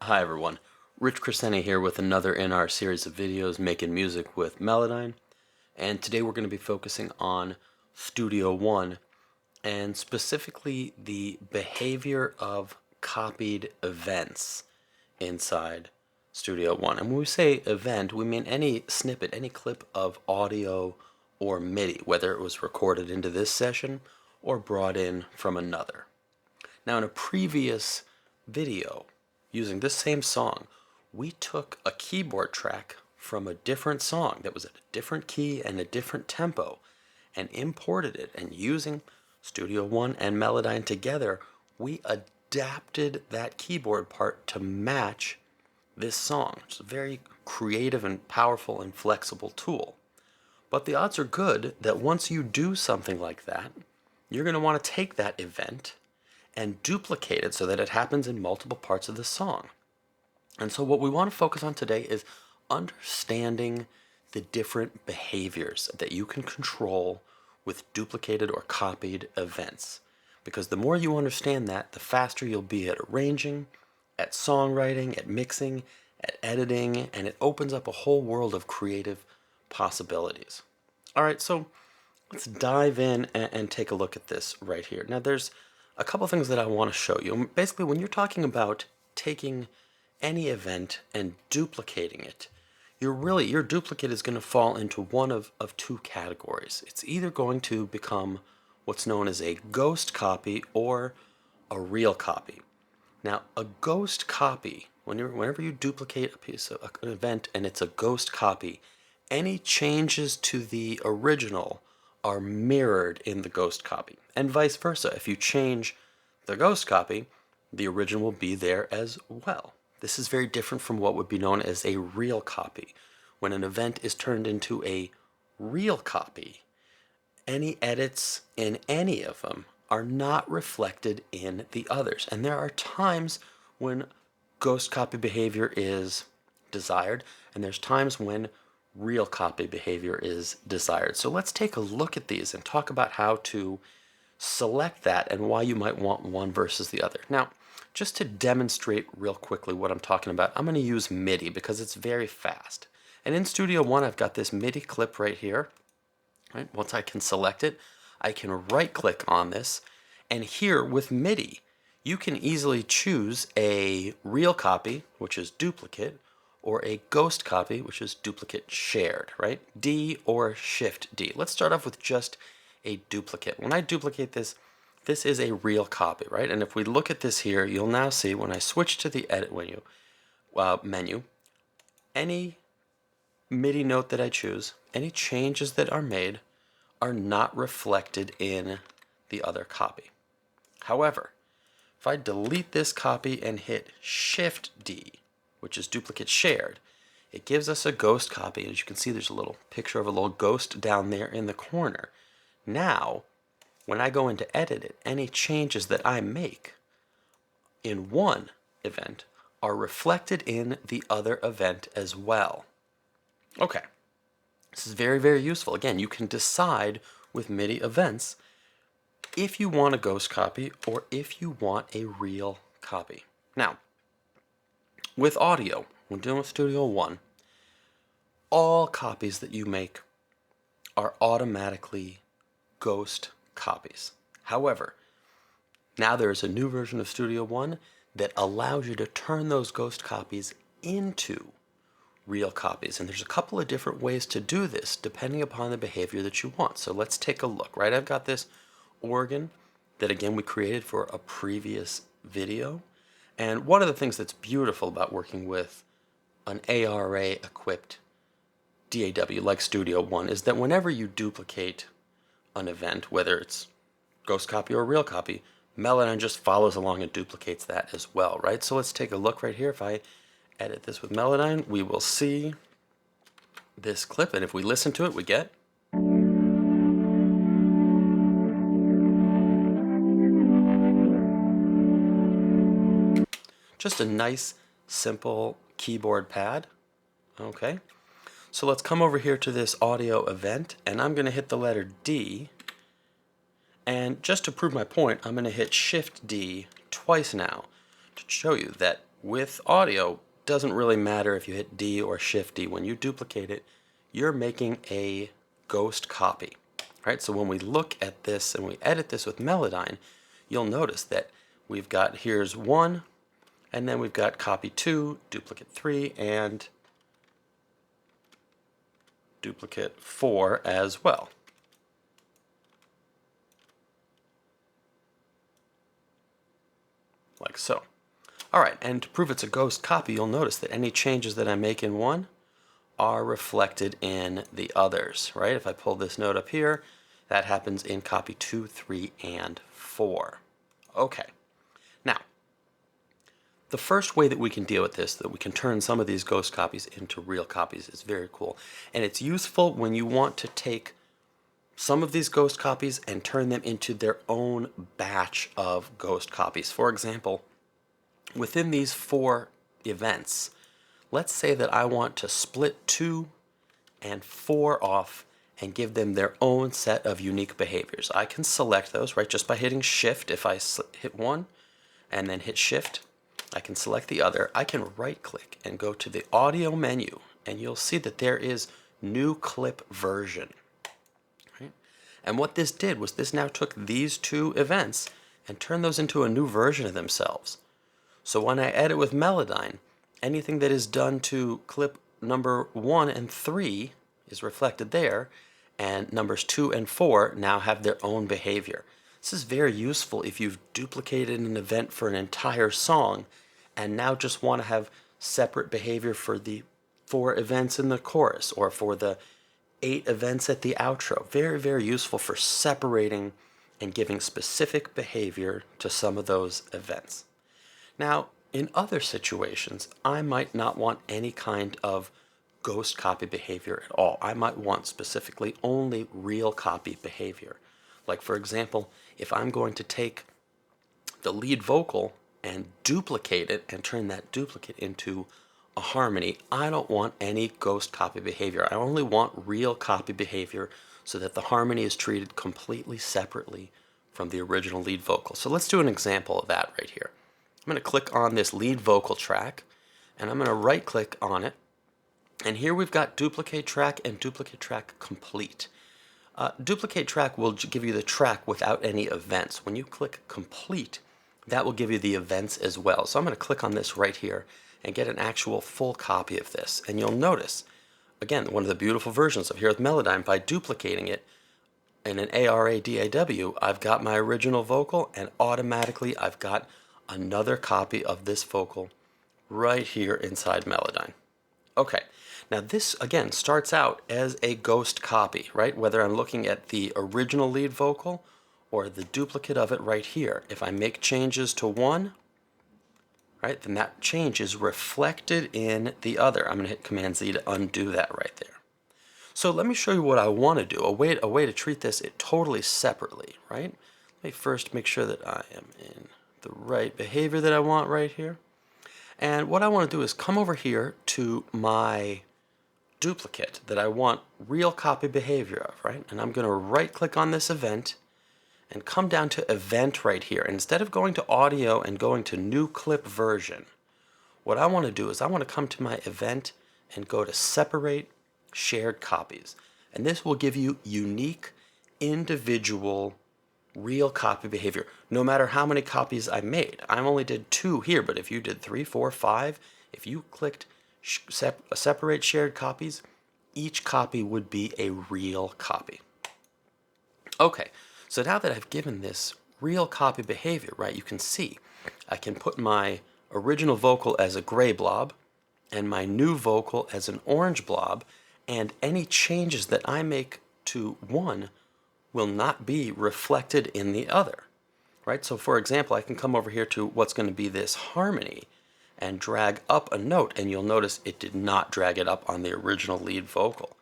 Hi everyone, Rich Crescenti here with another in our series of videos making music with Melodyne, and today we're going to be focusing on Studio One and specifically the behavior of copied events inside Studio One. And when we say event, we mean any snippet, any clip of audio or MIDI, whether it was recorded into this session or brought in from another. Now in a previous video, using this same song, we took a keyboard track from a different song that was at a different key and a different tempo and imported it, and using Studio One and Melodyne together, we adapted that keyboard part to match this song. It's a very creative and powerful and flexible tool. But the odds are good that once you do something like that, you're going to want to take that event and duplicate it so that it happens in multiple parts of the song. And so what we want to focus on today is understanding the different behaviors that you can control with duplicated or copied events. Because the more you understand that, the faster you'll be at arranging, at songwriting, at mixing, at editing, and it opens up a whole world of creative possibilities. All right, so let's dive in and take a look at this right here. Now there's a couple things that I want to show you. Basically, when you're talking about taking any event and duplicating it, your duplicate is going to fall into one of two categories. It's either going to become what's known as a ghost copy or a real copy. Now, a ghost copy, whenever you duplicate a piece of an event and it's a ghost copy, any changes to the original are mirrored in the ghost copy, and vice versa. If you change the ghost copy, the original will be there as well. This is very different from what would be known as a real copy. When an event is turned into a real copy, any edits in any of them are not reflected in the others. And there are times when ghost copy behavior is desired, and there's times when real copy behavior is desired. So let's take a look at these and talk about how to select that and why you might want one versus the other. Now, just to demonstrate real quickly what I'm talking about, I'm going to use MIDI because it's very fast. And in Studio One, I've got this MIDI clip right here. Right? Once I can select it, I can right-click on this, and here with MIDI, you can easily choose a real copy, which is duplicate, or a ghost copy, which is duplicate shared, right? D or Shift D. Let's start off with just a duplicate. When I duplicate this, this is a real copy, right? And if we look at this here, you'll now see when I switch to the edit menu, any MIDI note that I choose, any changes that are made are not reflected in the other copy. However, if I delete this copy and hit Shift D, which is duplicate shared, it gives us a ghost copy. As you can see, there's a little picture of a little ghost down there in the corner. Now, when I go into edit it, any changes that I make in one event are reflected in the other event as well. Okay, this is very, very useful. Again, you can decide with MIDI events if you want a ghost copy or if you want a real copy. Now, with audio, when dealing with Studio One, all copies that you make are automatically ghost copies. However, now there's a new version of Studio One that allows you to turn those ghost copies into real copies. And there's a couple of different ways to do this depending upon the behavior that you want. So let's take a look, right? I've got this organ that again we created for a previous video. And one of the things that's beautiful about working with an ARA equipped DAW like Studio One is that whenever you duplicate an event, whether it's ghost copy or real copy, Melodyne just follows along and duplicates that as well, right? So let's take a look right here. If I edit this with Melodyne, we will see this clip, and if we listen to it, we get just a nice, simple keyboard pad. Okay, so let's come over here to this audio event, and I'm going to hit the letter D. And just to prove my point, I'm going to hit Shift D twice now to show you that with audio, doesn't really matter if you hit D or Shift D. When you duplicate it, you're making a ghost copy. Right? So when we look at this and we edit this with Melodyne, you'll notice that we've got here's 1, and then we've got copy 2, duplicate 3, and duplicate 4 as well. Like so. Alright, and to prove it's a ghost copy, you'll notice that any changes that I make in one are reflected in the others, right? If I pull this note up here, that happens in copy 2, 3, and 4. Okay. Now, the first way that we can deal with this, that we can turn some of these ghost copies into real copies, is very cool. And it's useful when you want to take some of these ghost copies and turn them into their own batch of ghost copies. For example, within these 4 events, let's say that I want to split 2 and 4 off and give them their own set of unique behaviors. I can select those, right, just by hitting Shift. If I hit one and then hit Shift, I can select the other. I can right-click and go to the audio menu, and you'll see that there is New Clip Version. Right? And what this did was this now took these 2 events and turned those into a new version of themselves. So when I edit with Melodyne, anything that is done to clip number 1 and 3 is reflected there, and numbers 2 and 4 now have their own behavior. This is very useful if you've duplicated an event for an entire song and now just want to have separate behavior for the 4 events in the chorus or for the 8 events at the outro. Very, very useful for separating and giving specific behavior to some of those events. Now, in other situations, I might not want any kind of ghost copy behavior at all. I might want specifically only real copy behavior. Like, for example, if I'm going to take the lead vocal and duplicate it and turn that duplicate into a harmony, I don't want any ghost copy behavior. I only want real copy behavior so that the harmony is treated completely separately from the original lead vocal. So let's do an example of that right here. I'm going to click on this lead vocal track, and I'm going to right click on it, and here we've got duplicate track and duplicate track complete. Duplicate track will give you the track without any events. When you click complete, that will give you the events as well. So I'm going to click on this right here and get an actual full copy of this, and you'll notice, again, one of the beautiful versions of here with Melodyne, by duplicating it in an ARADAW, I've got my original vocal, and automatically I've got another copy of this vocal right here inside Melodyne. Okay, now this again starts out as a ghost copy, right? Whether I'm looking at the original lead vocal or the duplicate of it right here. If I make changes to one, right, then that change is reflected in the other. I'm going to hit Command Z to undo that right there. So let me show you what I want to do, a way to treat this totally separately, right? Let me first make sure that I am in the right behavior that I want right here. And what I want to do is come over here to my duplicate that I want real copy behavior of, right? And I'm going to right click on this event and come down to event right here. And instead of going to audio and going to new clip version, what I want to do is I want to come to my event and go to separate shared copies. And this will give you unique, individual, real copy behavior, no matter how many copies I made. I only did 2 here, but if you did 3, 4, 5, if you clicked separate shared copies, each copy would be a real copy. Okay, so now that I've given this real copy behavior, right, you can see I can put my original vocal as a gray blob and my new vocal as an orange blob, and any changes that I make to one will not be reflected in the other, right? So for example, I can come over here to what's going to be this harmony and drag up a note, and you'll notice it did not drag it up on the original lead vocal.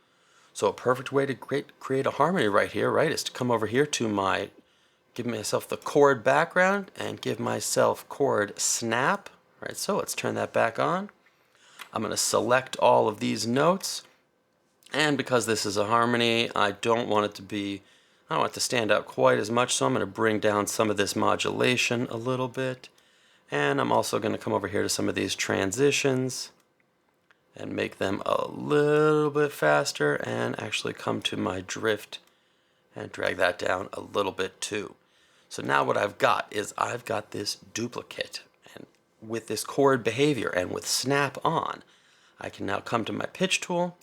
So a perfect way to create a harmony right here, right, is to come over here to give myself the chord background and give myself chord snap, right? So let's turn that back on. I'm going to select all of these notes, and because this is a harmony, I don't want it to stand out quite as much, so I'm going to bring down some of this modulation a little bit, And I'm also going to come over here to some of these transitions and make them a little bit faster, and actually come to my drift and drag that down a little bit too. So now what I've got is I've got this duplicate, and with this chord behavior and with snap on, I can now come to my pitch tool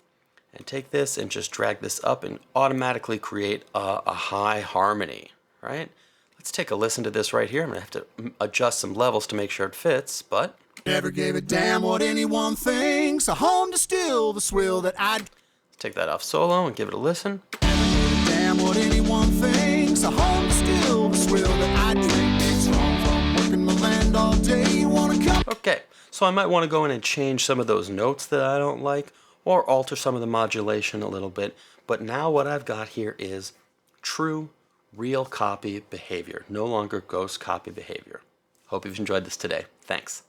and take this and just drag this up and automatically create a high harmony, right? Let's take a listen to this right here. I'm gonna have to adjust some levels to make sure it fits, but never gave a damn what anyone thinks. A home to still the swill that I'd. Let's take that off solo and give it a listen. Never gave a damn what anyone thinks. A home to still the swill that I drink. It's wrong from working the land all day. You wanna come? Okay, so I might want to go in and change some of those notes that I don't like, or alter some of the modulation a little bit. But now what I've got here is true, real copy behavior, no longer ghost copy behavior. Hope you've enjoyed this today. Thanks.